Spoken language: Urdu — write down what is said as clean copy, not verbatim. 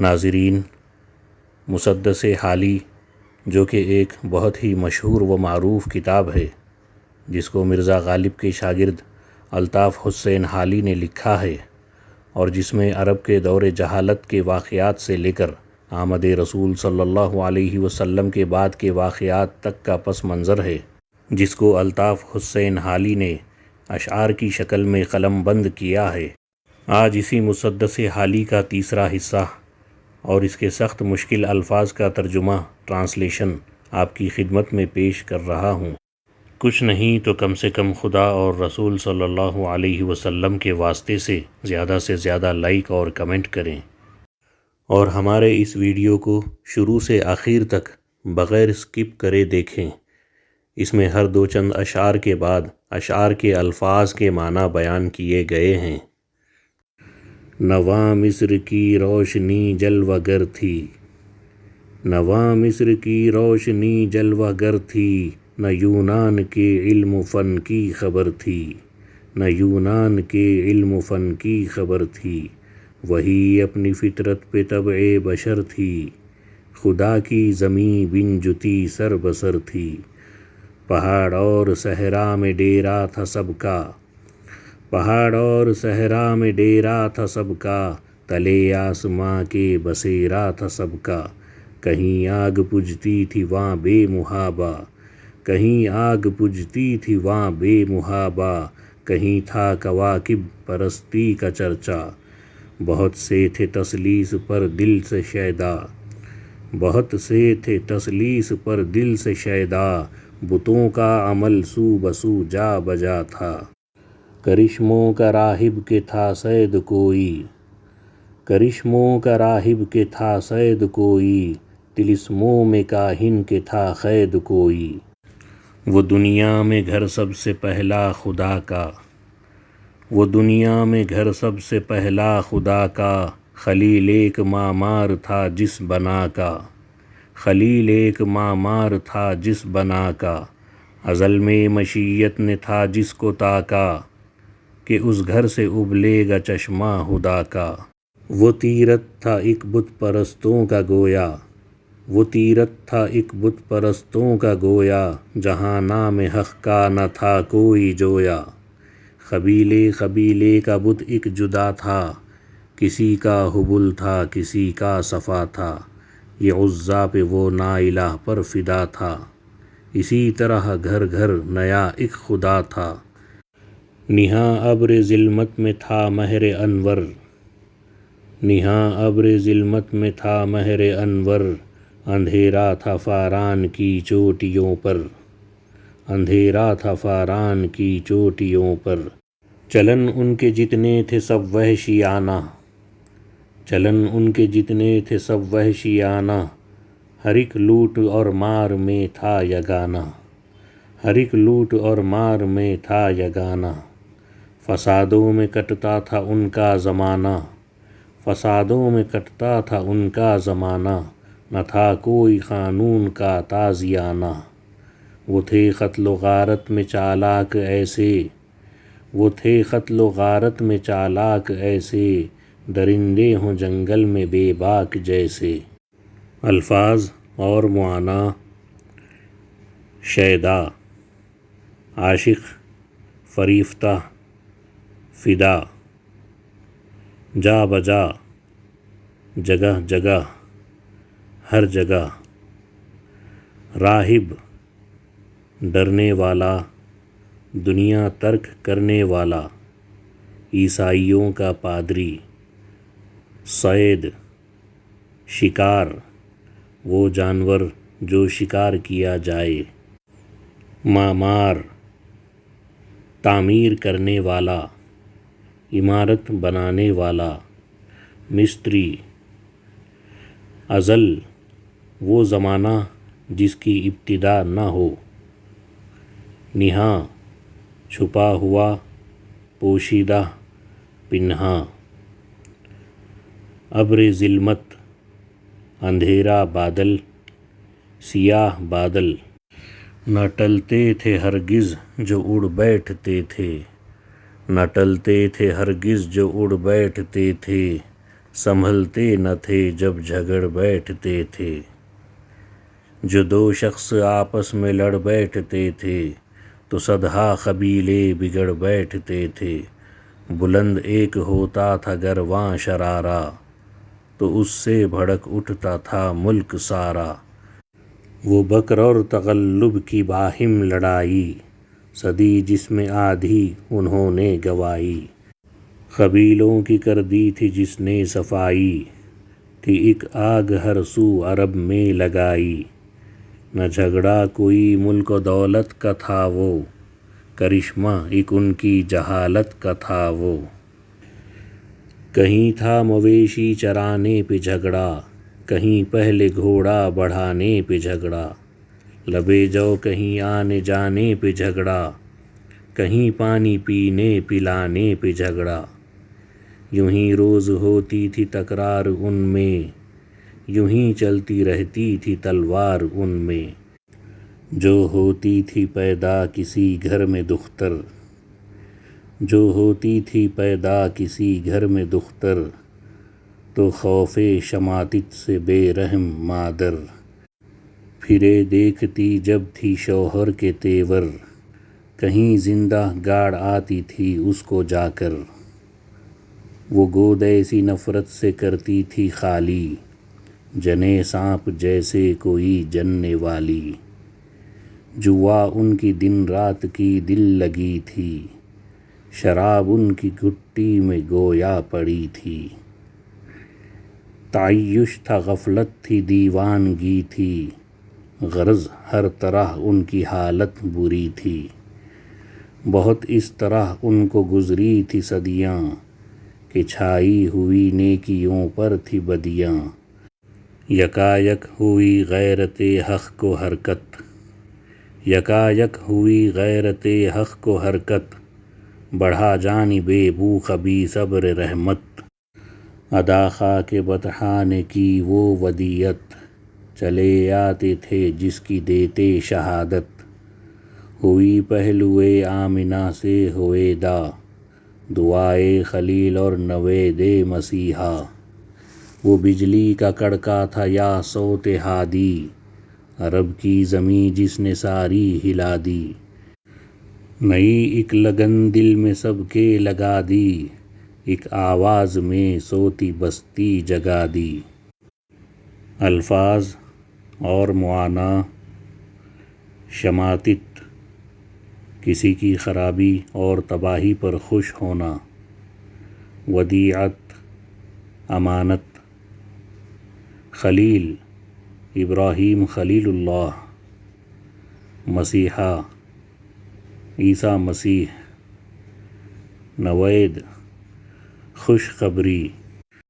ناظرین، مسدس حالی جو کہ ایک بہت ہی مشہور و معروف کتاب ہے، جس کو مرزا غالب کے شاگرد الطاف حسین حالی نے لکھا ہے، اور جس میں عرب کے دور جہالت کے واقعات سے لے کر آمد رسول صلی اللہ علیہ وسلم کے بعد کے واقعات تک کا پس منظر ہے، جس کو الطاف حسین حالی نے اشعار کی شکل میں قلم بند کیا ہے۔ آج اسی مسدس حالی کا تیسرا حصہ اور اس کے سخت مشکل الفاظ کا ترجمہ ٹرانسلیشن آپ کی خدمت میں پیش کر رہا ہوں۔ کچھ نہیں تو کم سے کم خدا اور رسول صلی اللہ علیہ وسلم کے واسطے سے زیادہ لائک اور کمنٹ کریں، اور ہمارے اس ویڈیو کو شروع سے آخر تک بغیر سکپ کرے دیکھیں۔ اس میں ہر دو چند اشعار کے بعد اشعار کے الفاظ کے معنی بیان کیے گئے ہیں۔ نواں مصر کی روشنی جلوہ گر تھی، نواں مصر کی روشنی جلوہ گر تھی، نہ یونان کے علم و فن کی خبر تھی، نہ یونان کے علم و فن کی خبر تھی، وہی اپنی فطرت پہ طبع بشر تھی، خدا کی زمیں بن جتی سر بسر تھی، پہاڑ اور صحرا میں ڈیرا تھا سب کا، پہاڑ اور صحرا میں ڈیرا تھا سب کا، تلے آسماں کے بسیرا تھا سب کا، کہیں آگ بجھتی تھی وہاں بے محابہ، کہیں آگ بجھتی تھی وہاں بے محابہ، کہیں تھا کواکب پرستی کا چرچا، بہت سے تھے تثلیث پر دل سے شیدا، بہت سے تھے تثلیث پر دل سے شیدا، بتوں کا عمل سو بسو جا بجا تھا، کرشموں کا راہب کے تھا صید کوئی، کرشموں کا راہب کے تھا صید کوئی، طلسموں میں کاہن کے تھا قید کوئی، وہ دنیا میں گھر سب سے پہلا خدا کا، وہ دنیا میں گھر سب سے پہلا خدا کا، خلیل ایک معمار تھا جس بنا کا، خلیل ایک معمار تھا جس بنا کا، ازل میں مشیت نے تھا جس کو تاکا، کہ اس گھر سے ابلے گا چشمہ خدا کا، وہ تیرت تھا ایک بت پرستوں کا گویا، وہ تیرت تھا ایک بت پرستوں کا گویا، جہاں نام حق کا نہ تھا کوئی جویا، قبیلے قبیلے کا بت ایک جدا تھا، کسی کا حبل تھا کسی کا صفا تھا، یہ عزا پہ وہ نا الہ پر فدا تھا، اسی طرح گھر گھر نیا ایک خدا تھا، نہاں ابر ظلمت میں تھا مہر انور، نہاں ابر ظلمت میں تھا مہر انور، اندھیرا تھا فاران کی چوٹیوں پر، اندھیرا تھا فاران کی چوٹیوں پر، چلن ان کے جتنے تھے سب وحشیانہ، چلن ان کے جتنے تھے سب وحشیانہ، ہر ایک لوٹ اور مار میں تھا یگانہ، ہر ایک لوٹ اور مار میں تھا یگانہ، فسادوں میں کٹتا تھا ان کا زمانہ، فسادوں میں کٹتا تھا ان کا زمانہ، نہ تھا کوئی قانون کا تازیانہ، وہ تھے قتل و غارت میں چالاک ایسے، وہ تھے قتل و غارت میں چالاک ایسے، درندے ہوں جنگل میں بے باک جیسے۔ الفاظ اور معنی۔ شیدا، عاشق، فریفتہ، فدا، جا بجا، جگہ جگہ، ہر جگہ، راہب، ڈرنے والا، دنیا ترک کرنے والا، عیسائیوں کا پادری، صید، شکار، وہ جانور جو شکار کیا جائے، معمار، تعمیر کرنے والا، عمارت بنانے والا، مستری، ازل، وہ زمانہ جس کی ابتدا نہ ہو، نہاں، چھپا ہوا، پوشیدہ، پنہاں، ابر ظلمت، اندھیرا بادل، سیاہ بادل، نہ ٹلتے تھے ہرگز جو اڑ بیٹھتے تھے، نہ ٹلتے تھے ہرگز جو اڑ بیٹھتے تھے، سنبھلتے نہ تھے جب جھگڑ بیٹھتے تھے، جو دو شخص آپس میں لڑ بیٹھتے تھے تو صدہا قبیلے بگڑ بیٹھتے تھے۔ بلند ایک ہوتا تھا گرواں شرارہ، تو اس سے بھڑک اٹھتا تھا ملک سارا۔ وہ بکر اور تغلب کی باہم لڑائی، صدی جس میں آدھی انہوں نے گوائی۔ قبیلوں کی کر دی تھی جس نے صفائی، تھی ایک آگ ہر سو عرب میں لگائی۔ نہ جھگڑا کوئی ملک و دولت کا تھا وہ، کرشمہ ایک ان کی جہالت کا تھا وہ۔ کہیں تھا مویشی چرانے پہ جھگڑا، کہیں پہلے گھوڑا بڑھانے پہ جھگڑا۔ لبے جو کہیں آنے جانے پہ جھگڑا، کہیں پانی پینے پلانے پہ جھگڑا۔ یوں ہی روز ہوتی تھی تکرار ان میں، یوں ہی چلتی رہتی تھی تلوار ان میں۔ جو ہوتی تھی پیدا کسی گھر میں دختر، جو ہوتی تھی پیدا کسی گھر میں دختر، تو خوف شماتت سے بے رحم مادر۔ پھرے دیکھتی جب تھی شوہر کے تیور، کہیں زندہ گاڑ آتی تھی اس کو جا کر۔ وہ گود ایسی نفرت سے کرتی تھی خالی، جنے سانپ جیسے کوئی جننے والی۔ جوا ان کی دن رات کی دل لگی تھی، شراب ان کی گھٹی میں گویا پڑی تھی۔ تعیش تھا غفلت تھی دیوانگی تھی، غرض ہر طرح ان کی حالت بری تھی۔ بہت اس طرح ان کو گزری تھی صدیاں، کہ چھائی ہوئی نیکیوں پر تھی بدیاں۔ یکایک ہوئی غیرت حق کو حرکت، یکایک ہوئی غیرت حق کو حرکت، بڑھا جانب بو خبیث ابر رحمت۔ ادا خاک بطحاء نے کی وہ ودیعت، چلے آتے تھے جس کی دیتے شہادت۔ ہوئی پہلوئے آمنہ سے ہویدا، دعائے خلیل اور نوید مسیحا۔ وہ بجلی کا کڑکا تھا یا صوت ہادی، عرب کی زمیں جس نے ساری ہلا دی۔ نئی ایک لگن دل میں سب کے لگا دی، ایک آواز میں سوتی بستی جگا دی۔ الفاظ اور معانی: شماتت، کسی کی خرابی اور تباہی پر خوش ہونا۔ ودیعت، امانت۔ خلیل، ابراہیم خلیل اللہ۔ مسیحا، عیسیٰ مسیح۔ نوید، خوشخبری۔